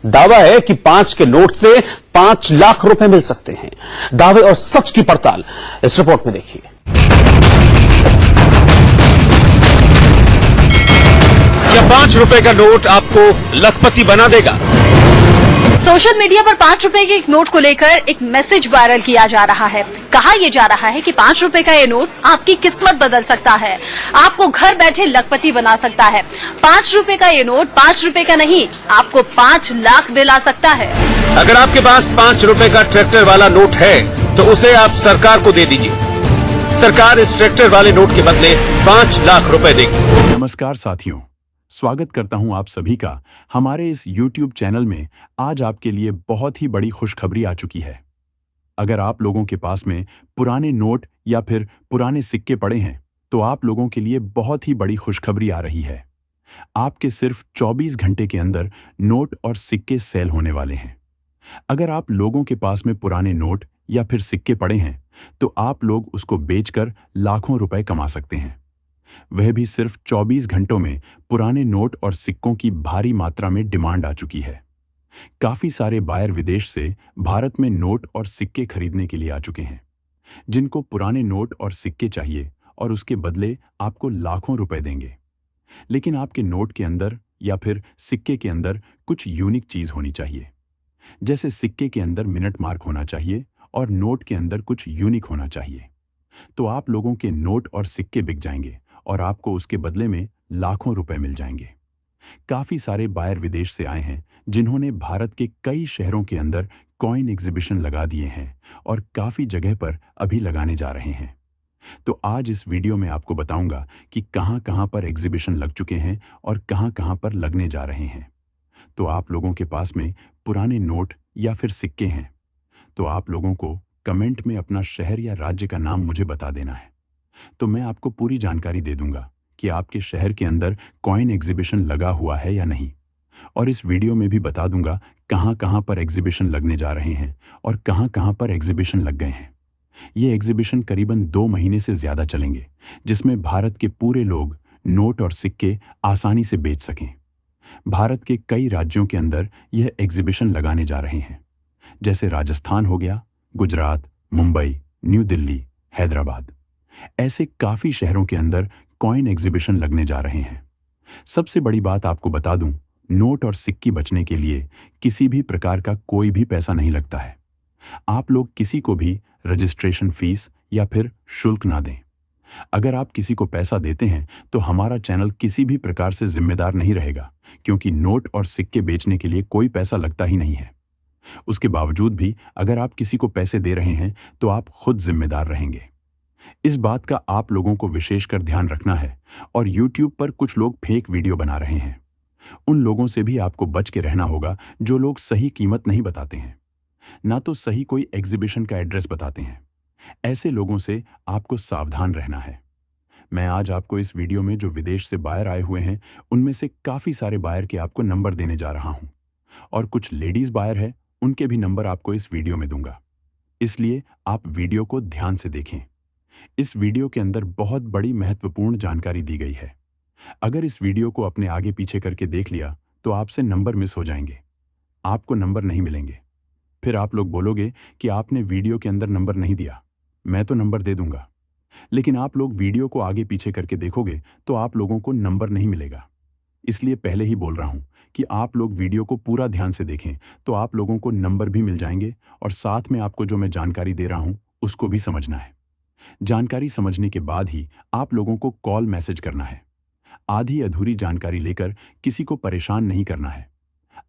दावा है कि 5 के नोट से 5 लाख रुपए मिल सकते हैं। दावे और सच की पड़ताल इस रिपोर्ट में देखिए। यह 5 रुपए का नोट आपको लखपति बना देगा। सोशल मीडिया पर 5 रुपए के एक नोट को लेकर एक मैसेज वायरल किया जा रहा है। कहा यह जा रहा है कि 5 रुपए का ये नोट आपकी किस्मत बदल सकता है, आपको घर बैठे लखपति बना सकता है। 5 रुपए का ये नोट 5 रुपए का नहीं, आपको 5 लाख दिला सकता है। अगर आपके पास 5 रुपए का ट्रैक्टर वाला नोट है तो उसे आप सरकार को दे दीजिए। सरकार इस ट्रैक्टर वाले नोट के बदले 5 लाख रुपए देगी। नमस्कार साथियों, स्वागत करता हूं आप सभी का हमारे इस YouTube चैनल में। आज आपके लिए बहुत ही बड़ी खुशखबरी आ चुकी है। अगर आप लोगों के पास में पुराने नोट या फिर पुराने सिक्के पड़े हैं तो आप लोगों के लिए बहुत ही बड़ी खुशखबरी आ रही है। आपके सिर्फ 24 घंटे के अंदर नोट और सिक्के सेल होने वाले हैं। अगर आप लोगों के पास में पुराने नोट या फिर सिक्के पड़े हैं तो आप लोग उसको बेचकर लाखों रुपए कमा सकते हैं। वह भी सिर्फ 24 घंटों में। पुराने नोट और सिक्कों की भारी मात्रा में डिमांड आ चुकी है। काफी सारे बायर विदेश से भारत में नोट और सिक्के खरीदने के लिए आ चुके हैं, जिनको पुराने नोट और सिक्के चाहिए और उसके बदले आपको लाखों रुपए देंगे। लेकिन आपके नोट के अंदर या फिर सिक्के के अंदर कुछ यूनिक चीज होनी चाहिए। जैसे सिक्के के अंदर मिनट मार्क होना चाहिए और नोट के अंदर कुछ यूनिक होना चाहिए। तो आप लोगों के नोट और सिक्के बिक जाएंगे और आपको उसके बदले में लाखों रुपए मिल जाएंगे। काफी सारे बायर विदेश से आए हैं जिन्होंने भारत के कई शहरों के अंदर कॉइन एग्जीबिशन लगा दिए हैं और काफी जगह पर अभी लगाने जा रहे हैं। तो आज इस वीडियो में आपको बताऊंगा कि कहां कहां पर एग्जीबिशन लग चुके हैं और कहां कहां पर लगने जा रहे हैं। तो आप लोगों के पास में पुराने नोट या फिर सिक्के हैं तो आप लोगों को कमेंट में अपना शहर या राज्य का नाम मुझे बता देना है। तो मैं आपको पूरी जानकारी दे दूंगा कि आपके शहर के अंदर कॉइन एग्जीबिशन लगा हुआ है या नहीं। और इस वीडियो में भी बता दूंगा कहां कहां पर एग्जीबिशन लगने जा रहे हैं और कहां कहां पर एग्जीबिशन लग गए हैं। ये एग्जीबिशन करीबन 2 महीने से ज्यादा चलेंगे, जिसमें भारत के पूरे लोग नोट और सिक्के आसानी से बेच सकें। भारत के कई राज्यों के अंदर यह एग्जीबिशन लगाने जा रहे हैं, जैसे राजस्थान हो गया, गुजरात, मुंबई, न्यू दिल्ली, हैदराबाद। ऐसे काफी शहरों के अंदर कॉइन एग्जीबिशन लगने जा रहे हैं। सबसे बड़ी बात आपको बता दूं, नोट और सिक्के बचने के लिए किसी भी प्रकार का कोई भी पैसा नहीं लगता है। आप लोग किसी को भी रजिस्ट्रेशन फीस या फिर शुल्क ना दें। अगर आप किसी को पैसा देते हैं तो हमारा चैनल किसी भी प्रकार से जिम्मेदार नहीं रहेगा, क्योंकि नोट और सिक्के बेचने के लिए कोई पैसा लगता ही नहीं है। उसके बावजूद भी अगर आप किसी को पैसे दे रहे हैं तो आप खुद जिम्मेदार रहेंगे। इस बात का आप लोगों को विशेषकर ध्यान रखना है। और YouTube पर कुछ लोग फेक वीडियो बना रहे हैं। उन लोगों से भी आपको बच के रहना होगा जो लोग सही कीमत नहीं बताते हैं, ना तो सही कोई एग्जीबिशन का एड्रेस बताते हैं। ऐसे लोगों से आपको सावधान रहना है। मैं आज आपको इस वीडियो में जो विदेश से बायर आए हुए हैं उनमें से काफी सारे बायर के आपको नंबर देने जा रहा हूं, और कुछ लेडीज बायर है उनके भी नंबर आपको इस वीडियो में दूंगा। इसलिए आप वीडियो को ध्यान से देखें। इस वीडियो के अंदर बहुत बड़ी महत्वपूर्ण जानकारी दी गई है। अगर इस वीडियो को अपने आगे पीछे करके देख लिया तो आपसे नंबर मिस हो जाएंगे, आपको नंबर नहीं मिलेंगे। फिर आप लोग बोलोगे कि आपने वीडियो के अंदर नंबर नहीं दिया। मैं तो नंबर दे दूंगा, लेकिन आप लोग वीडियो को आगे पीछे करके देखोगे तो आप लोगों को नंबर नहीं मिलेगा। इसलिए पहले ही बोल रहा हूं कि आप लोग वीडियो को पूरा ध्यान से देखें तो आप लोगों को नंबर भी मिल जाएंगे, और साथ में आपको जो मैं जानकारी दे रहा हूं उसको भी समझना है। जानकारी समझने के बाद ही आप लोगों को कॉल मैसेज करना है। आधी अधूरी जानकारी लेकर किसी को परेशान नहीं करना है।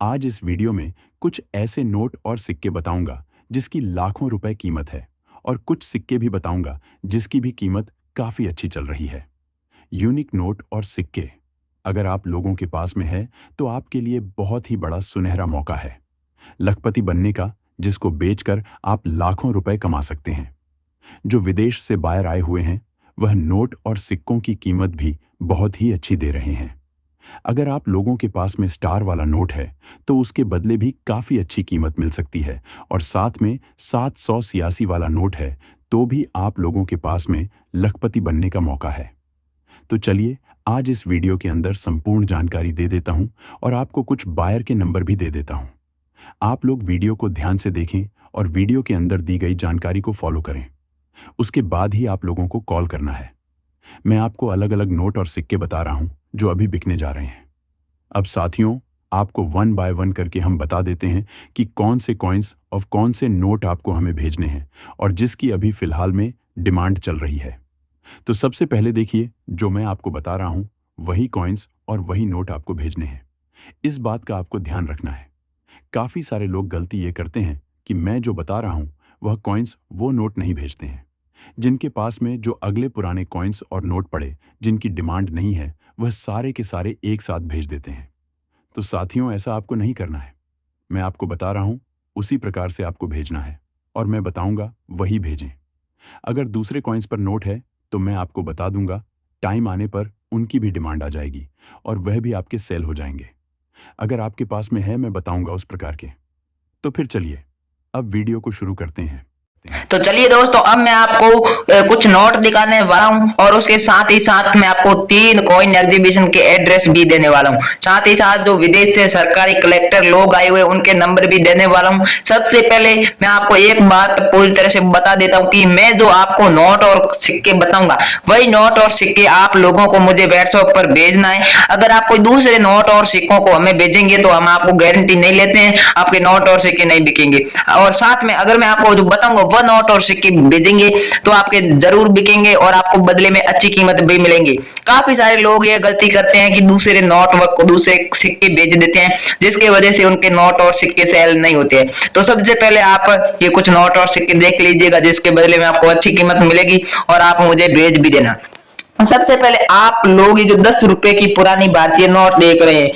आज इस वीडियो में कुछ ऐसे नोट और सिक्के बताऊंगा जिसकी लाखों रुपए कीमत है, और कुछ सिक्के भी बताऊंगा जिसकी भी कीमत काफी अच्छी चल रही है। यूनिक नोट और सिक्के अगर आप लोगों के पास में है तो आपके लिए बहुत ही बड़ा सुनहरा मौका है लखपति बनने का, जिसको बेचकर आप लाखों रुपए कमा सकते हैं। जो विदेश से बायर आए हुए हैं वह नोट और सिक्कों की कीमत भी बहुत ही अच्छी दे रहे हैं। अगर आप लोगों के पास में स्टार वाला नोट है तो उसके बदले भी काफी अच्छी कीमत मिल सकती है, और साथ में 786 वाला नोट है तो भी आप लोगों के पास में लखपति बनने का मौका है। तो चलिए आज इस वीडियो के अंदर संपूर्ण जानकारी दे देता हूं और आपको कुछ बायर के नंबर भी दे देता हूं। आप लोग वीडियो को ध्यान से देखें और वीडियो के अंदर दी गई जानकारी को फॉलो करें। उसके बाद ही आप लोगों को कॉल करना है। मैं आपको अलग अलग नोट और सिक्के बता रहा हूं जो अभी बिकने जा रहे हैं। अब साथियों, आपको 1 बाय 1 करके हम बता देते हैं कि कौन से कॉइन्स और कौन से नोट आपको हमें भेजने हैं और जिसकी अभी फिलहाल में डिमांड चल रही है। तो सबसे पहले देखिए, जो मैं आपको बता रहा हूं वही कॉइन्स और वही नोट आपको भेजने हैं। इस बात का आपको ध्यान रखना है। काफी सारे लोग गलती ये करते हैं कि मैं जो बता रहा हूं वह कॉइन्स वो नोट नहीं भेजते हैं। जिनके पास में जो अगले पुराने कॉइन्स और नोट पड़े जिनकी डिमांड नहीं है, वह सारे के सारे एक साथ भेज देते हैं। तो साथियों, ऐसा आपको नहीं करना है। मैं आपको बता रहा हूं उसी प्रकार से आपको भेजना है और मैं बताऊंगा वही भेजें। अगर दूसरे कॉइन्स पर नोट है तो मैं आपको बता दूंगा, टाइम आने पर उनकी भी डिमांड आ जाएगी और वह भी आपके सेल हो जाएंगे। अगर आपके पास में है, मैं बताऊंगा उस प्रकार के। तो फिर चलिए अब वीडियो को शुरू करते हैं। तो चलिए दोस्तों, अब मैं आपको कुछ नोट दिखाने वाला हूं और उसके साथ ही साथ मैं आपको 3 कॉइन एग्जीबिशन के एड्रेस भी देने वाला हूं। साथ ही साथ जो विदेश से सरकारी कलेक्टर लोग आए हुए उनके नंबर भी देने वाला हूं। सबसे पहले मैं आपको एक बात पूरी तरह से बता देता हूं कि मैं जो आपको नोट और सिक्के बताऊंगा वही नोट और सिक्के आप लोगों को मुझे व्हाट्सएप पर भेजना है। अगर आप कोई दूसरे नोट और सिक्कों को हमें भेजेंगे तो हम आपको गारंटी नहीं लेते हैं, आपके नोट और सिक्के नहीं बिकेंगे। और साथ में अगर मैं आपको जो बताऊंगा वह नोट और सिक्के भेजेंगे तो आपके जरूर बिकेंगे और आपको बदले में अच्छी कीमत भी मिलेंगी। काफी सारे लोग ये गलती करते हैं कि दूसरे नोट व दूसरे सिक्के बेच देते हैं, जिसकी वजह से उनके नोट और सिक्के सेल नहीं होते हैं। तो सबसे पहले आप ये कुछ नोट और सिक्के देख लीजिएगा, जिसके बदले में आपको अच्छी कीमत मिलेगी और आप मुझे भेज भी देना। सबसे पहले आप लोग ये जो 10 रुपए की पुरानी भारतीय नोट देख रहे हैं,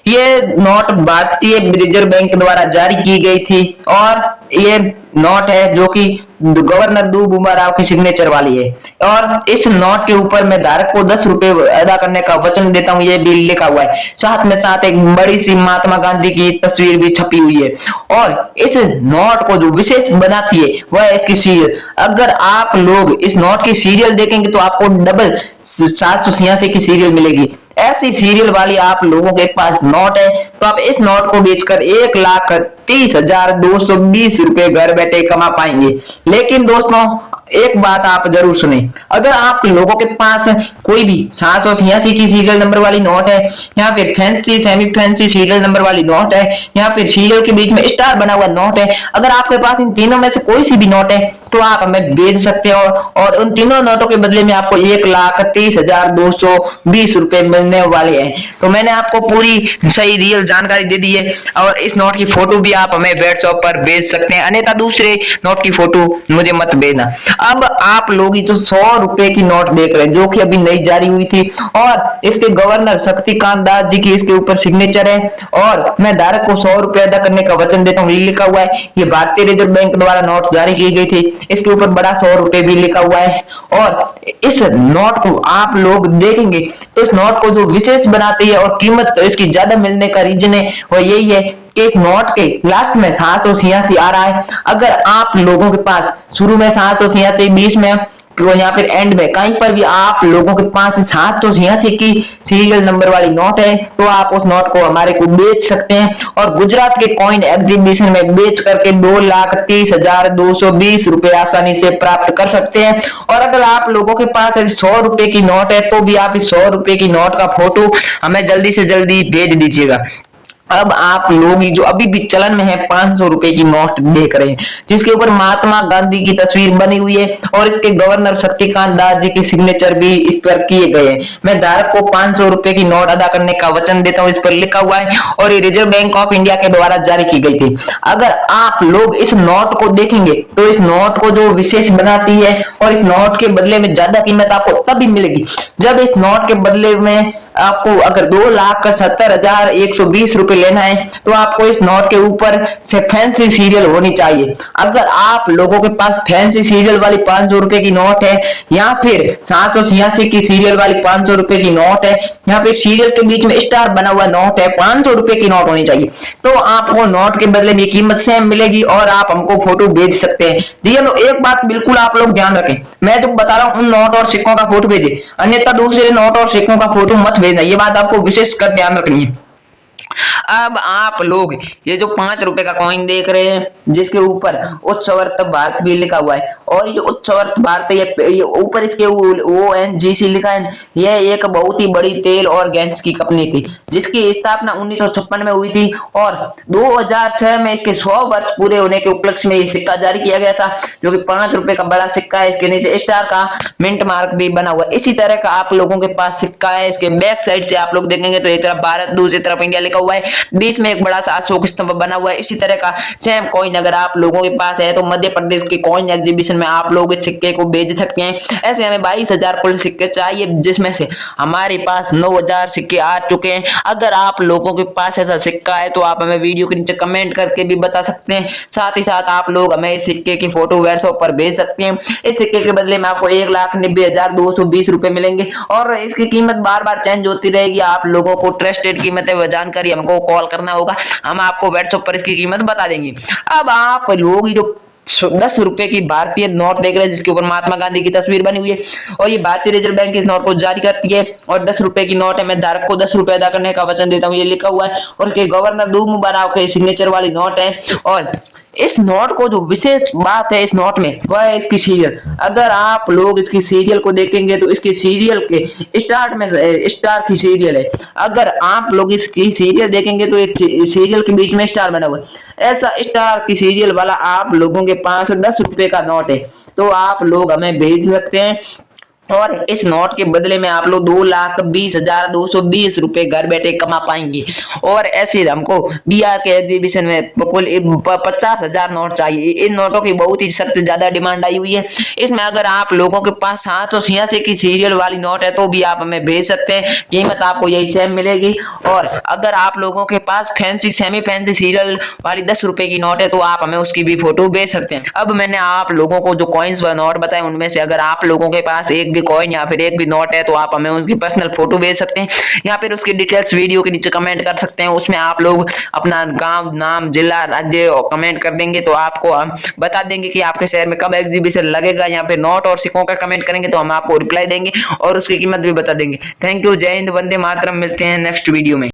ये नोट भारतीय रिजर्व बैंक द्वारा जारी की गई थी और ये नोट है जो कि गवर्नर दू बुमा राव की सिग्नेचर वाली है। और इस नोट के ऊपर मैं धारक को 10 रुपए अदा करने का वचन देता हूँ, ये भी लिखा हुआ है। साथ एक बड़ी सी महात्मा गांधी की तस्वीर भी छपी हुई है। और इस नोट को जो विशेष बनाती है वह है इसकी सीरियल। अगर आप लोग इस नोट की सीरियल देखेंगे तो आपको डबल 786 की सीरियल मिलेगी। ऐसी सीरियल वाली आप लोगों के पास नोट है तो आप इस नोट को बेचकर 1,30,220 रुपए घर बैठे कमा पाएंगे। लेकिन दोस्तों, एक बात आप जरूर सुने, अगर आप लोगों के पास कोई भी 786 की सीरियल नंबर वाली नोट है या फिर fancy semi fancy serial number वाली नोट है या फिर सीरियल के बीच में स्टार बना हुआ नोट है, अगर आपके पास इन तीनों में से कोई सी भी नोट है तो आप हमें भेज सकते हो और उन तीनों नोटों के बदले में आपको 1,30,220 रुपए मिलने वाले हैं। तो मैंने आपको पूरी सही रियल जानकारी दे दी है और इस नोट की फोटो भी आप हमें व्हाट्सएप पर भेज सकते हैं, अन्यथा दूसरे नोट की फोटो मुझे मत भेजना। अब आप लोग ये जो 100 रुपए की नोट देख रहे हैं जो कि अभी नई जारी हुई थी और इसके गवर्नर शक्तिकांत दास जी की इसके ऊपर सिग्नेचर है और मैं धारक को 100 रुपए अदा करने का वचन देता हूँ, लिखा हुआ है। ये भारतीय रिजर्व बैंक द्वारा नोट जारी की गई थी, इसके ऊपर बड़ा 100 रुपए भी लिखा हुआ है। और इस नोट को आप लोग देखेंगे तो इस नोट को जो विशेष बनाती है और कीमत इसकी ज्यादा मिलने का रीजन है वो यही है कि इस नोट के लास्ट में 786 आ रहा है। अगर आप लोगों के पास शुरू में 786, बीच में तो यहाँ फिर एंड में कहीं पर भी आप लोगों के पास 786 की सीरियल नंबर वाली नोट है तो आप उस नोट को हमारे को बेच सकते हैं और गुजरात के कॉइन एग्जीबिशन में बेच करके 2,30,220 रुपए आसानी से प्राप्त कर सकते हैं। और अगर आप लोगों के पास 100 रुपए की नोट है तो भी आप इस 100 रुपए की नोट का फोटो हमें जल्दी से जल्दी भेज दीजिएगा। अब आप लोग जो अभी भी चलन में है 500 रुपए की नोट देख रहे हैं जिसके ऊपर महात्मा गांधी की तस्वीर बनी हुई है और इसके गवर्नर शक्तिकांत दास जी के सिग्नेचर भी इस पर किए गए हैं। मैं धारक को 500 रुपए की नोट अदा करने का वचन देता हूं, इस पर लिखा हुआ है और ये रिजर्व बैंक ऑफ इंडिया के द्वारा जारी की गई थी। अगर आप लोग इस नोट को देखेंगे तो इस नोट को जो विशेष बनाती है और इस नोट के बदले में ज्यादा कीमत आपको तभी मिलेगी जब इस नोट के बदले में आपको अगर 2,70,120 रुपए लेना है तो आपको इस नोट के ऊपर से फैंसी सीरियल होनी चाहिए। अगर आप लोगों के पास फैंसी सीरियल वाली 500 रुपए की नोट है या फिर 786 की सीरियल वाली 500 रुपए की नोट है या फिर सीरियल के बीच में स्टार बना हुआ नोट है, 500 रुपए की नोट होनी चाहिए तो आपको नोट के बदले में कीमत सेम मिलेगी और आप हमको फोटो भेज सकते हैं। जी लो, एक बात बिल्कुल आप लोग ध्यान रखें, मैं जो बता रहा हूँ उन नोट और सिक्कों का फोटो भेजे, अन्यथा दूसरे नोट और सिक्कों का फोटो मत भेजना, ये बात आपको विशेष कर ध्यान रखनी है। अब आप लोग ये जो 5 रुपए का कॉइन देख रहे हैं जिसके ऊपर उच्चवर्त भारत भी लिखा हुआ है, और ये जो उच्चवर्त भारत ये ऊपर इसके ONGC लिखा है, ये एक बहुत ही बड़ी तेल और गैस की कंपनी थी जिसकी स्थापना 1956 में हुई थी, और 2006 में इसके 100 वर्ष पूरे होने के उपलक्ष्य में ये सिक्का जारी किया गया था, जो कि 5 रुपए का बड़ा सिक्का है। इसके नीचे स्टार का मिंट मार्क भी बना हुआ है। इसी तरह का आप लोगों के पास सिक्का है। इसके बैक साइड से आप लोग देखेंगे तो एक तरफ भारत, दूसरी तरफ इंडिया लिखा हुआ है, बीच में एक बड़ा सा अशोक स्तंभ बना हुआ है। इसी तरह का सेम कॉइन अगर आप लोगों के पास है तो मध्य प्रदेश के कॉइन एग्जीबिशन में आप लोग इस सिक्के को भेज सकते हैं। ऐसे हमें 22,000 कुल सिक्के चाहिए, जिसमें से हमारे पास 9,000 सिक्के आ चुके हैं। अगर आप लोगों के पास ऐसा सिक्का है तो आप हमें वीडियो के नीचे कमेंट करके भी बता सकते हैं। साथ ही साथ आप लोग हमें इस सिक्के की फोटो व्हाट्सएप पर भेज सकते हैं। इस सिक्के के बदले में आपको 1,90,220 रुपए मिलेंगे, और इसकी कीमत बार बार चेंज होती रहेगी। आप लोगों को ट्रस्टेड कीमतें व जानकारी हमको कॉल करना होगा, हम आपको व्हाट्सएप पर इसकी कीमत बता देंगे। अब आप लोग जो 10 रुपए की भारतीय नोट देख रहे हैं जिसके ऊपर महात्मा गांधी की तस्वीर बनी हुई है, और ये भारतीय रिजर्व बैंक इस नोट को जारी करती है, और 10 रुपए की नोट है। मैं धारक को 10 रुपए अदा करने का वचन देता हूँ, ये लिखा हुआ है, और के गवर्नर दूमू राव के सिग्नेचर वाली नोट है। और इस नोट को जो विशेष बात है इस नोट में वह है इसकी सीरियल। अगर आप लोग इसकी सीरियल को देखेंगे तो इसकी सीरियल के स्टार्ट में स्टार की सीरियल है। अगर आप लोग इसकी सीरियल देखेंगे तो एक सीरियल के बीच में स्टार बना हुआ है। ऐसा स्टार की सीरियल वाला आप लोगों के पास 10 रुपए का नोट है तो आप लोग हमें भेज सकते हैं, और इस नोट के बदले में आप लोग 2,20,220 रुपए घर बैठे कमा पाएंगे। और ऐसे हमको बिहार के एग्जीबिशन में कुल 50,000 नोट चाहिए। इन नोटों की बहुत ही सख्त ज्यादा डिमांड आई हुई है। इसमें अगर आप लोगों के पास 786 की सीरियल वाली नोट है तो भी आप हमें भेज सकते हैं, कीमत आपको यही सेम मिलेगी। और अगर आप लोगों के पास फैंसी सेमी फैंसी सीरियल वाली 10 रुपए की नोट है तो आप हमें उसकी भी फोटो भेज सकते हैं। अब मैंने आप लोगों को जो कॉइन्स व नोट बताए उनमें से अगर आप लोगों के पास एक भी कॉइन या फिर एक भी नोट है तो आप हमें उसकी पर्सनल फोटो भेज सकते हैं, या फिर उसकी डिटेल्स वीडियो के नीचे कमेंट कर सकते हैं। उसमें आप लोग अपना गांव, नाम, जिला, राज्य कमेंट कर देंगे तो आपको हम बता देंगे कि आपके शहर में कब एग्जीबिशन लगेगा। यहाँ पे नोट और सिक्कों का कमेंट करेंगे तो हम आपको रिप्लाई देंगे और उसकी कीमत भी बता देंगे। थैंक यू, जय हिंद, वंदे मातरम। मिलते हैं नेक्स्ट वीडियो में।